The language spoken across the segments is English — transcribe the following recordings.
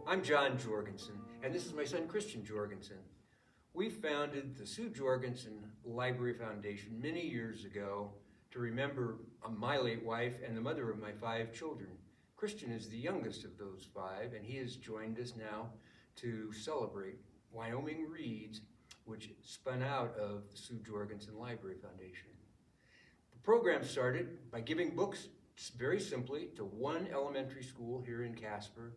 I'm John Jorgensen, and this is my son Christian Jorgensen. We founded the Sue Jorgensen Library Foundation many years ago to remember my late wife and the mother of my 5 children. Christian is the youngest of those 5, and he has joined us now to celebrate Wyoming Reads, which spun out of the Sue Jorgensen Library Foundation. The program started by giving books very simply to one elementary school here in Casper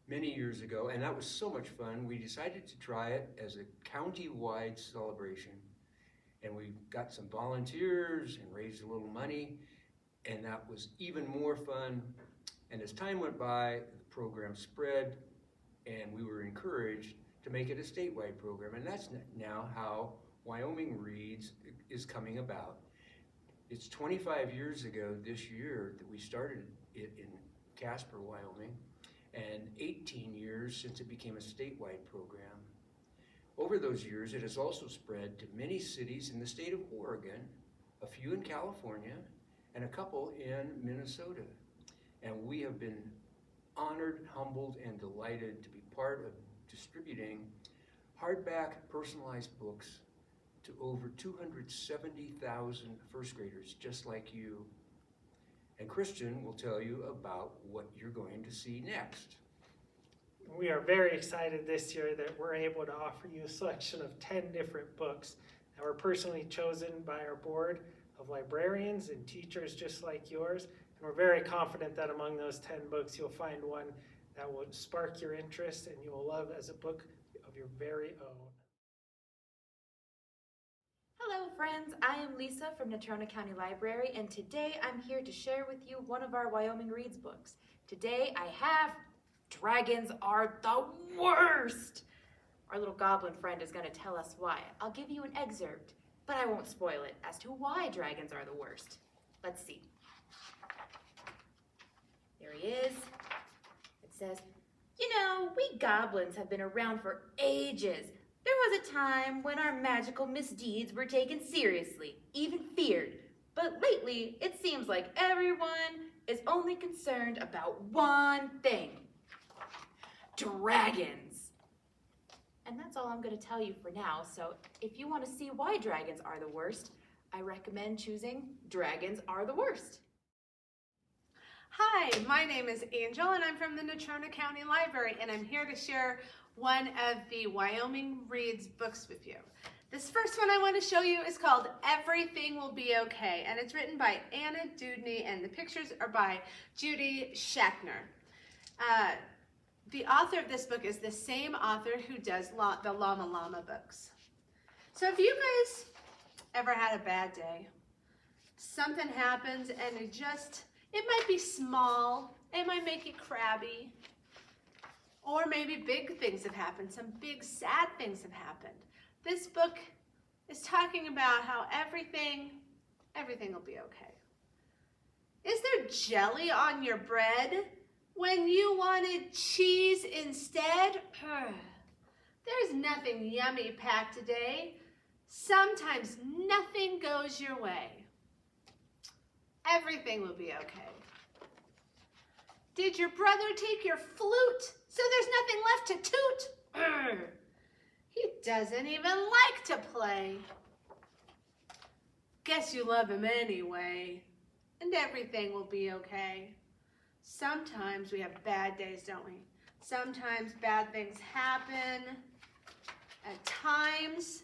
many years ago, and that was so much fun. We decided to try it as a county-wide celebration, and we got some volunteers and raised a little money, and that was even more fun. And as time went by, the program spread, and we were encouraged to make it a statewide program, and that's now how Wyoming Reads is coming about. It's 25 years ago this year that we started it in Casper, Wyoming, and 18 years since it became a statewide program. Over those years, it has also spread to many cities in the state of Oregon, a few in California, and a couple in Minnesota. And we have been honored, humbled, and delighted to be part of distributing hardback personalized books to over 270,000 first graders just like you. And Christian will tell you about what you're going to see next. We are very excited this year that we're able to offer you a selection of 10 different books that were personally chosen by our board of librarians and teachers just like yours. And we're very confident that among those 10 books, you'll find one that will spark your interest and you will love as a book of your very own. Hello friends, I am Lisa from Natrona County Library, and today I'm here to share with you one of our Wyoming Reads books. Today I have Dragons Are the Worst! Our little goblin friend is going to tell us why. I'll give you an excerpt, but I won't spoil it as to why dragons are the worst. Let's see. There he is. It says, "You know, we goblins have been around for ages. There was a time when our magical misdeeds were taken seriously, even feared. But lately, it seems like everyone is only concerned about one thing: dragons." And that's all I'm going to tell you for now, so if you want to see why dragons are the worst, I recommend choosing Dragons Are the Worst. Hi, my name is Angel and I'm from the Natrona County Library, and I'm here to share one of the Wyoming Reads books with you. This first one I want to show you is called Everything Will Be Okay, and it's written by Anna Dudney and the pictures are by Judy Schachner. The author of this book is the same author who does the Llama Llama books. So have you guys ever had a bad day? Something happens and it might be small, it might make you crabby, or maybe big things have happened, some big sad things have happened. This book is talking about how everything will be okay. Is there jelly on your bread when you wanted cheese instead? There's nothing yummy packed today. Sometimes nothing goes your way. Everything will be okay. Did your brother take your flute so there's nothing left to toot? He doesn't even like to play. Guess you love him anyway, and everything will be okay. Sometimes we have bad days, don't we? Sometimes bad things happen. At times,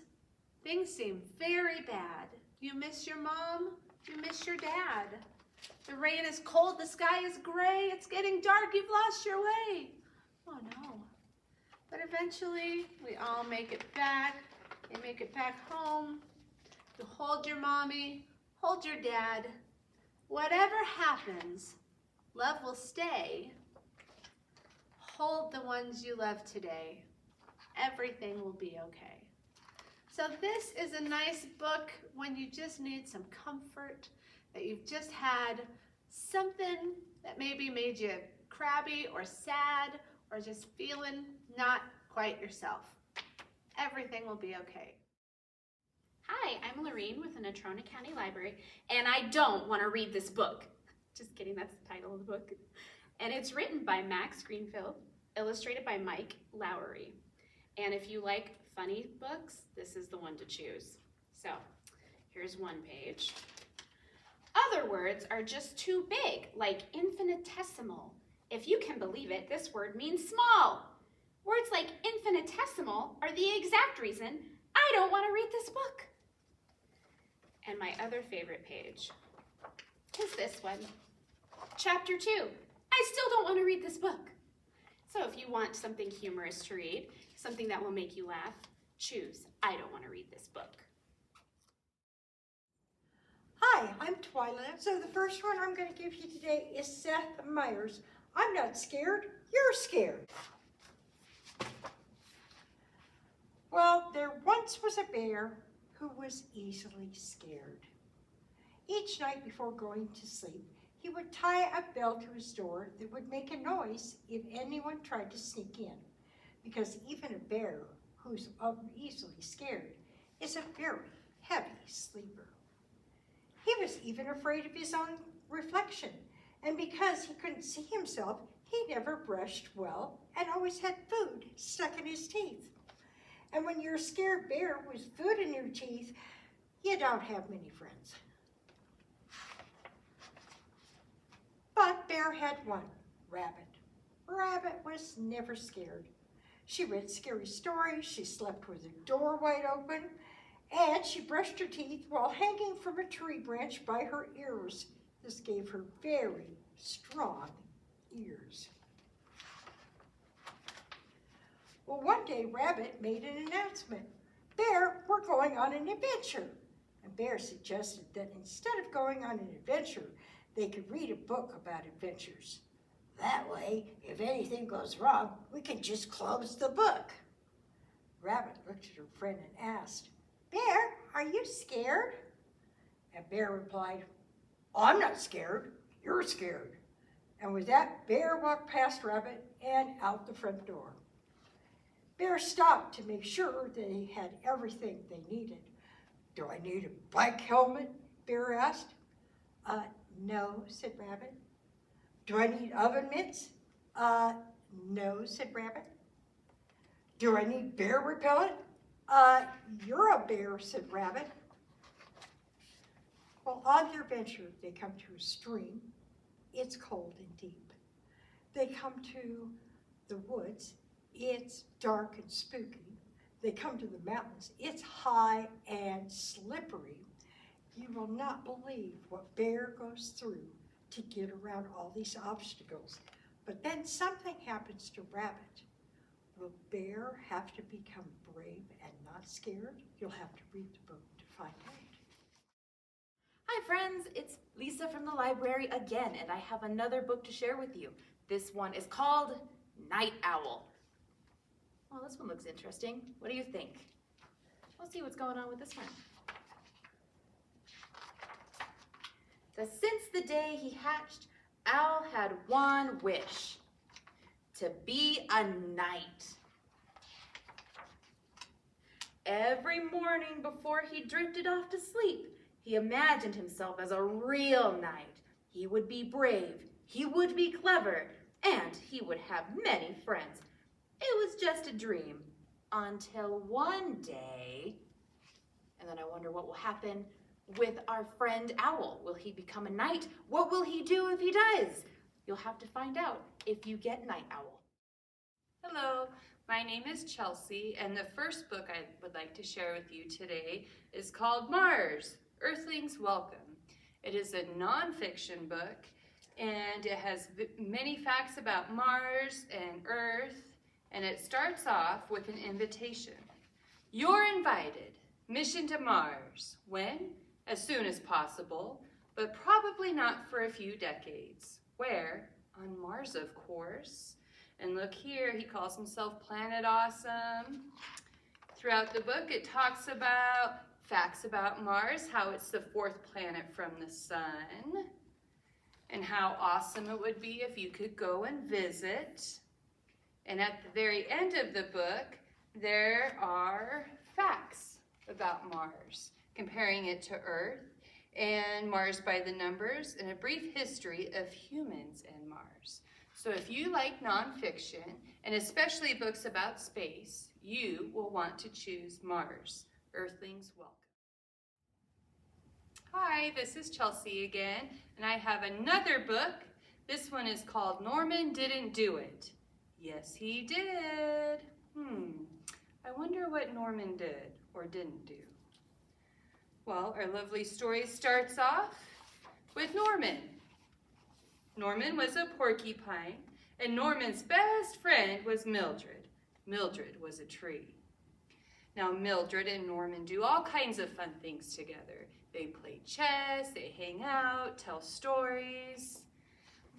things seem very bad. You miss your mom. You miss your dad. The rain is cold, the sky is gray, it's getting dark, you've lost your way. Oh no. But eventually, we all make it back. You make it back home. You hold your mommy, hold your dad. Whatever happens, love will stay. Hold the ones you love today. Everything will be okay. So this is a nice book when you just need some comfort, that you've just had something that maybe made you crabby or sad or just feeling not quite yourself. Everything will be okay. Hi, I'm Lorene with the Natrona County Library, and I don't want to read this book. Just kidding, that's the title of the book. And it's written by Max Greenfield, illustrated by Mike Lowry. And if you like funny books, this is the one to choose. So here's one page. Other words are just too big, like infinitesimal. If you can believe it, this word means small. Words like infinitesimal are the exact reason I don't want to read this book. And my other favorite page is this one. Chapter 2. I still don't want to read this book. So if you want something humorous to read, something that will make you laugh, choose I don't want to read this book. Hi, I'm Twyla. So the first one I'm going to give you today is Seth Meyers. I'm not scared, you're scared. Well, there once was a bear who was easily scared. Each night before going to sleep, he would tie a bell to his door that would make a noise if anyone tried to sneak in, because even a bear who's easily scared is a very heavy sleeper. He was even afraid of his own reflection, and because he couldn't see himself, he never brushed well and always had food stuck in his teeth. And when you're a scared bear with food in your teeth, you don't have many friends. But Bear had one, Rabbit. Rabbit was never scared. She read scary stories, she slept with her door wide open, and she brushed her teeth while hanging from a tree branch by her ears. This gave her very strong ears. Well, one day Rabbit made an announcement. Bear, we're going on an adventure. And Bear suggested that instead of going on an adventure, they could read a book about adventures. That way, if anything goes wrong, we can just close the book. Rabbit looked at her friend and asked, Bear, are you scared? And Bear replied, I'm not scared, you're scared. And with that, Bear walked past Rabbit and out the front door. Bear stopped to make sure that he had everything they needed. Do I need a bike helmet? Bear asked. No, said Rabbit. Do I need oven mitts? No, said Rabbit. Do I need bear repellent? You're a bear, said Rabbit. Well, on their venture, they come to a stream. It's cold and deep. They come to the woods. It's dark and spooky. They come to the mountains. It's high and slippery. You will not believe what Bear goes through to get around all these obstacles. But then something happens to Rabbit. Will Bear have to become brave and not scared? You'll have to read the book to find out. Hi friends, it's Lisa from the library again, and I have another book to share with you. This one is called Night Owl. Well, this one looks interesting. What do you think? We'll see what's going on with this one. Since the day he hatched, Owl had one wish: to be a knight. Every morning before he drifted off to sleep, he imagined himself as a real knight. He would be brave, he would be clever, and he would have many friends. It was just a dream until one day, and then I wonder what will happen with our friend Owl. Will he become a knight? What will he do if he does? You'll have to find out if you get Night Owl. Hello, my name is Chelsea, and the first book I would like to share with you today is called Mars, Earthlings Welcome. It is a nonfiction book, and it has many facts about Mars and Earth, and it starts off with an invitation. You're invited. Mission to Mars. When? As soon as possible, but probably not for a few decades. Where? On Mars, of course. And look here, he calls himself Planet Awesome. Throughout the book, it talks about facts about Mars, how it's the fourth planet from the sun, and how awesome it would be if you could go and visit. And at the very end of the book, there are facts about Mars, comparing it to Earth and Mars by the numbers, and a brief history of humans and Mars. So if you like nonfiction, and especially books about space, you will want to choose Mars, Earthlings Welcome. Hi, this is Chelsea again, and I have another book. This one is called Norman Didn't Do It. Yes, he did. I wonder what Norman did or didn't do. Well, our lovely story starts off with Norman. Norman was a porcupine, and Norman's best friend was Mildred. Mildred was a tree. Now, Mildred and Norman do all kinds of fun things together. They play chess, they hang out, tell stories.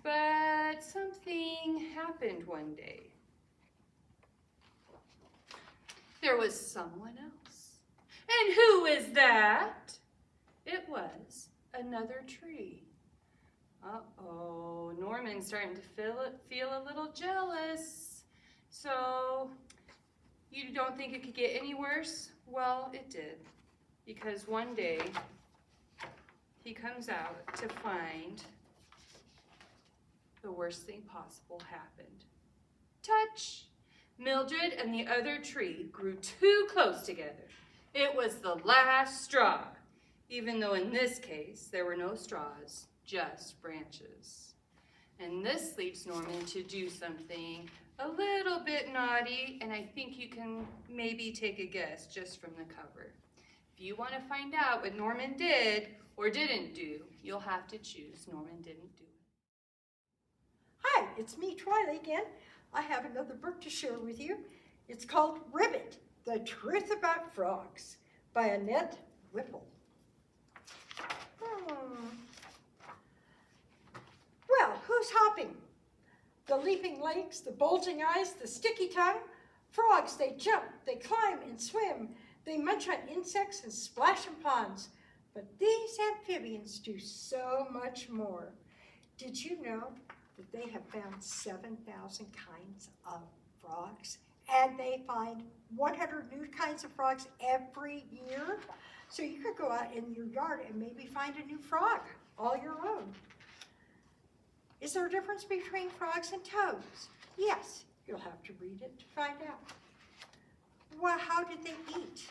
But something happened one day. There was someone else. And who is that? It was another tree. Uh-oh, Norman's starting to feel a little jealous. So, you don't think it could get any worse? Well, it did. Because one day, he comes out to find the worst thing possible happened. Touch! Mildred and the other tree grew too close together. It was the last straw, even though in this case, there were no straws, just branches. And this leads Norman to do something a little bit naughty, and I think you can maybe take a guess just from the cover. If you want to find out what Norman did or didn't do, you'll have to choose Norman Didn't Do It. Hi, it's me, Twyla, again. I have another book to share with you. It's called Ribbit, The Truth About Frogs by Annette Whipple. Well, who's hopping? The leaping legs, the bulging eyes, the sticky tongue. Frogs, they jump, they climb and swim. They munch on insects and splash in ponds. But these amphibians do so much more. Did you know that they have found 7,000 kinds of frogs? And they find 100 new kinds of frogs every year? So you could go out in your yard and maybe find a new frog all your own. Is there a difference between frogs and toads? Yes, you'll have to read it to find out. Well, how did they eat?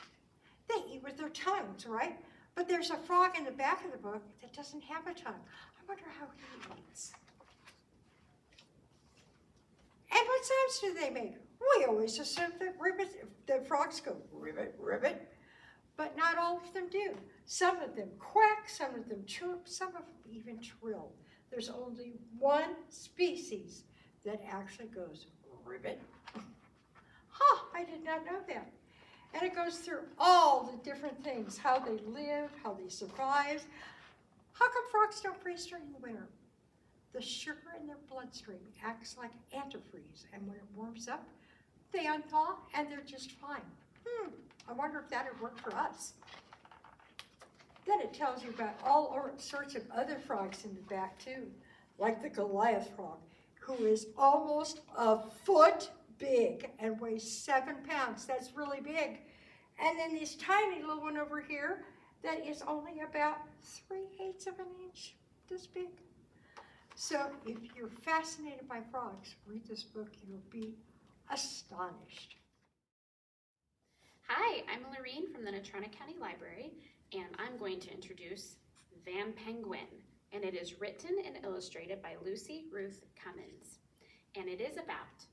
They eat with their tongues, right? But there's a frog in the back of the book that doesn't have a tongue. I wonder how he eats. And what sounds do they make? We always assume that frogs go ribbit, ribbit, but not all of them do. Some of them quack, some of them chirp, some of them even trill. There's only one species that actually goes ribbit. I did not know that. And it goes through all the different things, how they live, how they survive. How come frogs don't freeze during the winter? The sugar in their bloodstream acts like antifreeze, and when it warms up, they unthaw and they're just fine. I wonder if that would work for us. Then it tells you about all sorts of other frogs in the back too, like the Goliath frog, who is almost a foot big and weighs 7 pounds. That's really big. And then this tiny little one over here that is only about 3/8 of an inch this big. So if you're fascinated by frogs, read this book. You'll be astonished. Hi, I'm Lorene from the Natrona County Library, and I'm going to introduce Van Penguin, and it is written and illustrated by Lucy Ruth Cummins. And it is about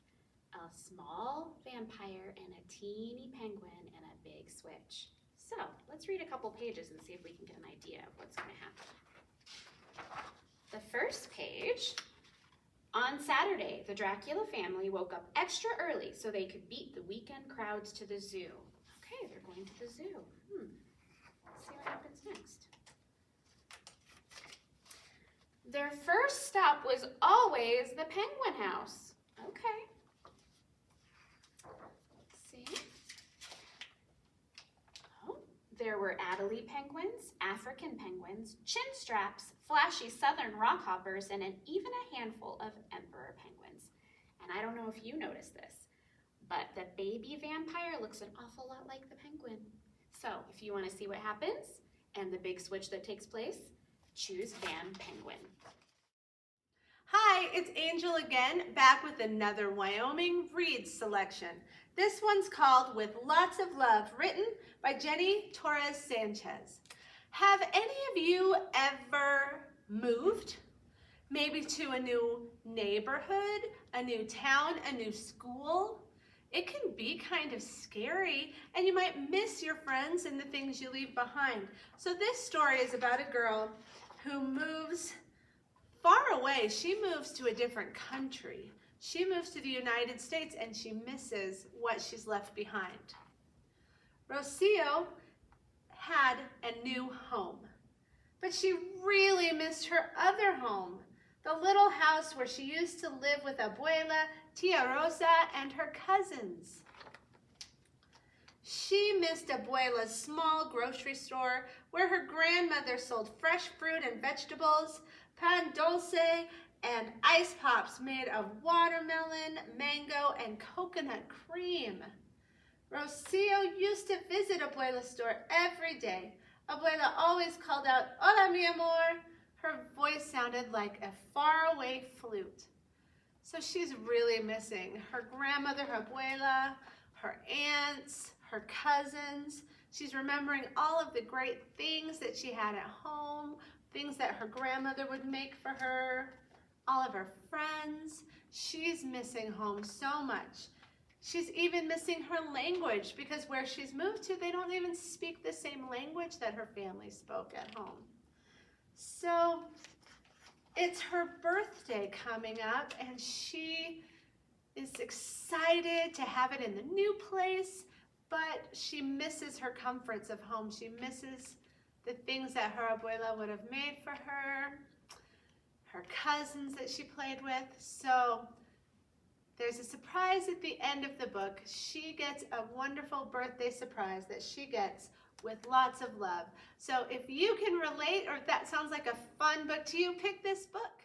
a small vampire and a teeny penguin and a big switch. So let's read a couple pages and see if we can get an idea of what's going to happen. The first page, on Saturday, the Dracula family woke up extra early so they could beat the weekend crowds to the zoo. Okay, they're going to the zoo. Let's see what happens next. Their first stop was always the penguin house. Okay. Let's see. Oh, there were Adelie penguins, African penguins, chin straps, flashy southern rockhoppers, and even a handful of emperor penguins. And I don't know if you noticed this, but the baby vampire looks an awful lot like the penguin. So if you want to see what happens and the big switch that takes place, choose Van Penguin. Hi, it's Angel again, back with another Wyoming Reads selection. This one's called With Lots of Love, written by Jenny Torres Sanchez. Have any of you ever moved? Maybe to a new neighborhood, a new town, a new school? It can be kind of scary, and you might miss your friends and the things you leave behind. So this story is about a girl who moves far away. She moves to a different country. She moves to the United States, and she misses what she's left behind. Rocio had a new home, but she really missed her other home, the little house where she used to live with Abuela, Tia Rosa, and her cousins. She missed Abuela's small grocery store where her grandmother sold fresh fruit and vegetables, pan dulce, and ice pops made of watermelon, mango, and coconut cream. Rocio used to visit Abuela's store every day. Abuela always called out, "Hola, mi amor." Her voice sounded like a faraway flute. So she's really missing her grandmother, her abuela, her aunts, her cousins. She's remembering all of the great things that she had at home, things that her grandmother would make for her, all of her friends. She's missing home so much. She's even missing her language because where she's moved to, they don't even speak the same language that her family spoke at home. So it's her birthday coming up, and she is excited to have it in the new place, but she misses her comforts of home. She misses the things that her abuela would have made for her, her cousins that she played with. So there's a surprise at the end of the book. She gets a wonderful birthday surprise that she gets with lots of love. So if you can relate, or if that sounds like a fun book to you, pick this book.